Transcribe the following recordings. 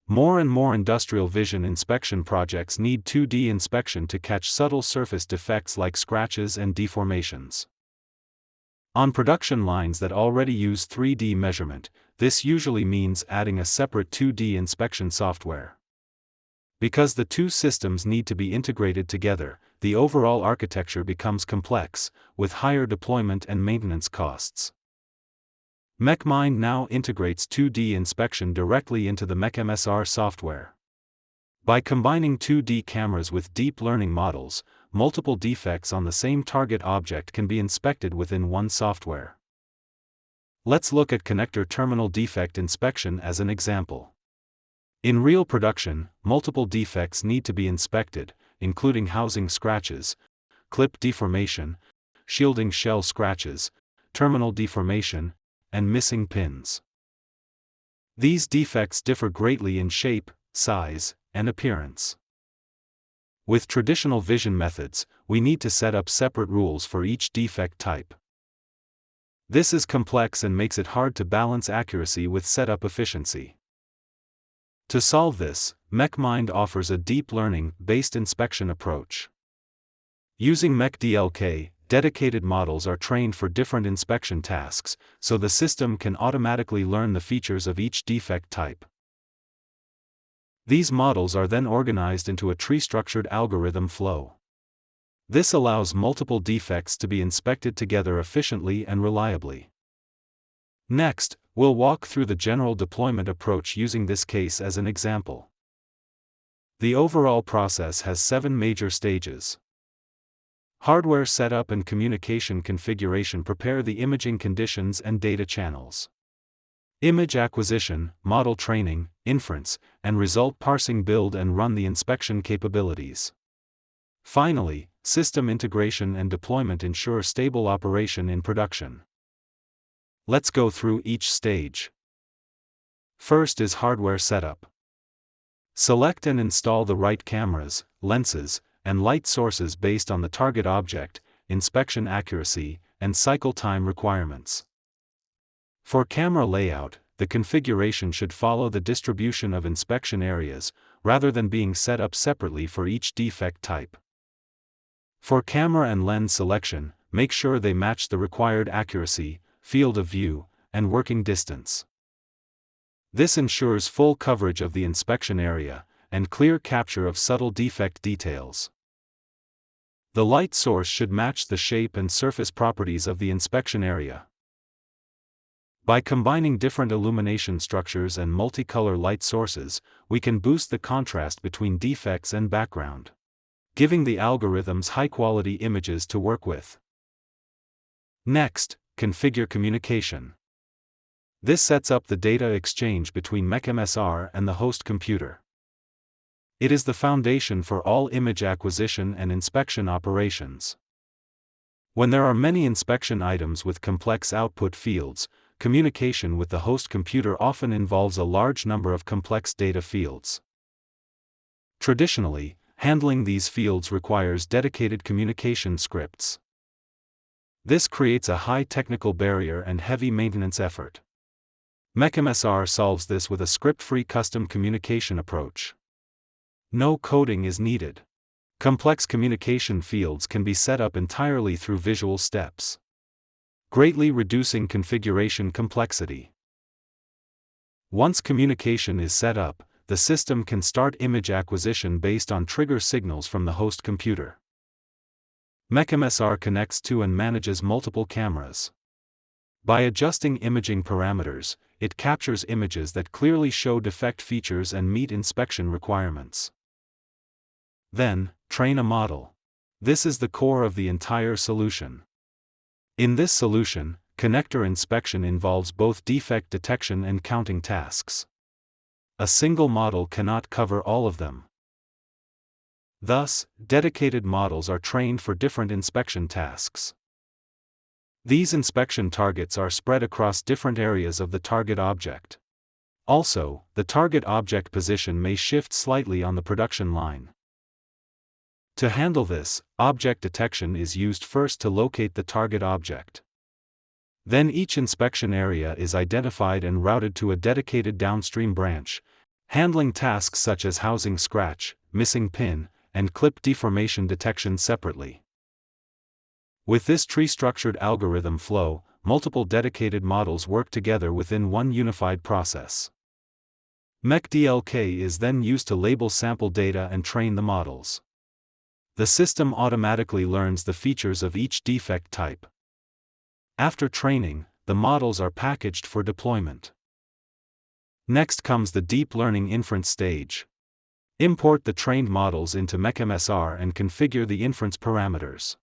More and more industrial vision inspection projects need 2D inspection to catch subtle surface defects like scratches and deformations. On production lines that already use 3D measurement, this usually means adding a separate 2D inspection software. Because the two systems need to be integrated together, the overall architecture becomes complex, with higher deployment and maintenance costs. Mech-Mind now integrates 2D inspection directly into the Mech-MSR software. By combining 2D cameras with deep learning models, multiple defects on the same target object can be inspected within one software. Let's look at connector terminal defect inspection as an example. In real production, multiple defects need to be inspected, including housing scratches, clip deformation, shielding shell scratches, terminal deformation, and missing pins. These defects differ greatly in shape, size, and appearance. With traditional vision methods, we need to set up separate rules for each defect type. This is complex and makes it hard to balance accuracy with setup efficiency. To solve this, Mech-Mind offers a deep learning-based inspection approach. Using Mech-DLK, dedicated models are trained for different inspection tasks, so the system can automatically learn the features of each defect type. These models are then organized into a tree-structured algorithm flow. This allows multiple defects to be inspected together efficiently and reliably. Next, we'll walk through the general deployment approach using this case as an example. The overall process has 7 major stages. Hardware setup and communication configuration prepare the imaging conditions and data channels. Image acquisition, model training, inference, and result parsing build and run the inspection capabilities. Finally, system integration and deployment ensure stable operation in production. Let's go through each stage. First is hardware setup. Select and install the right cameras, lenses, and light sources based on the target object, inspection accuracy, and cycle time requirements. For camera layout, the configuration should follow the distribution of inspection areas, rather than being set up separately for each defect type. For camera and lens selection, make sure they match the required accuracy, field of view, and working distance. This ensures full coverage of the inspection area, and clear capture of subtle defect details. The light source should match the shape and surface properties of the inspection area. By combining different illumination structures and multicolor light sources, we can boost the contrast between defects and background, giving the algorithms high-quality images to work with. Next, configure communication. This sets up the data exchange between Mech-MSR and the host computer. It is the foundation for all image acquisition and inspection operations. When there are many inspection items with complex output fields, communication with the host computer often involves a large number of complex data fields. Traditionally, handling these fields requires dedicated communication scripts. This creates a high technical barrier and heavy maintenance effort. Mech-MSR solves this with a script-free custom communication approach. No coding is needed. Complex communication fields can be set up entirely through visual steps, greatly reducing configuration complexity. Once communication is set up, the system can start image acquisition based on trigger signals from the host computer. Mech-MSR connects to and manages multiple cameras. By adjusting imaging parameters, it captures images that clearly show defect features and meet inspection requirements. Then, train a model. This is the core of the entire solution. In this solution, connector inspection involves both defect detection and counting tasks. A single model cannot cover all of them. Thus, dedicated models are trained for different inspection tasks. These inspection targets are spread across different areas of the target object. Also, the target object position may shift slightly on the production line. To handle this, object detection is used first to locate the target object. Then each inspection area is identified and routed to a dedicated downstream branch, handling tasks such as housing scratch, missing pin, and clip deformation detection separately. With this tree-structured algorithm flow, multiple dedicated models work together within one unified process. Mech-DLK is then used to label sample data and train the models. The system automatically learns the features of each defect type. After training, the models are packaged for deployment. Next comes the deep learning inference stage. Import the trained models into Mech-MSR and configure the inference parameters.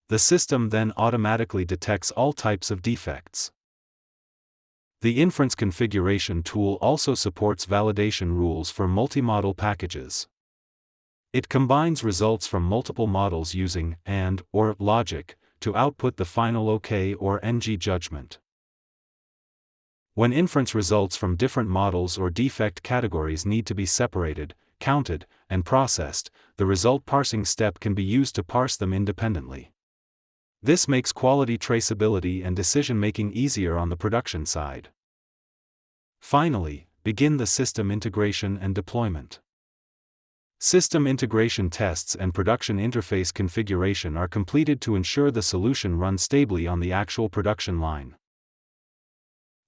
The system then automatically detects all types of defects. The inference configuration tool also supports validation rules for multi-model packages. It combines results from multiple models using and/or logic to output the final OK or NG judgment. When inference results from different models or defect categories need to be separated, counted, and processed, the result parsing step can be used to parse them independently. This makes quality traceability and decision-making easier on the production side. Finally, begin the system integration and deployment. System integration tests and production interface configuration are completed to ensure the solution runs stably on the actual production line.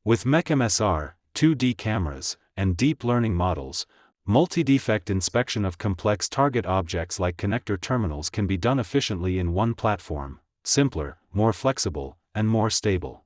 With Mech-MSR, 2D cameras, and deep learning models, multi-defect inspection of complex target objects like connector terminals can be done efficiently in one platform, simpler, more flexible, and more stable.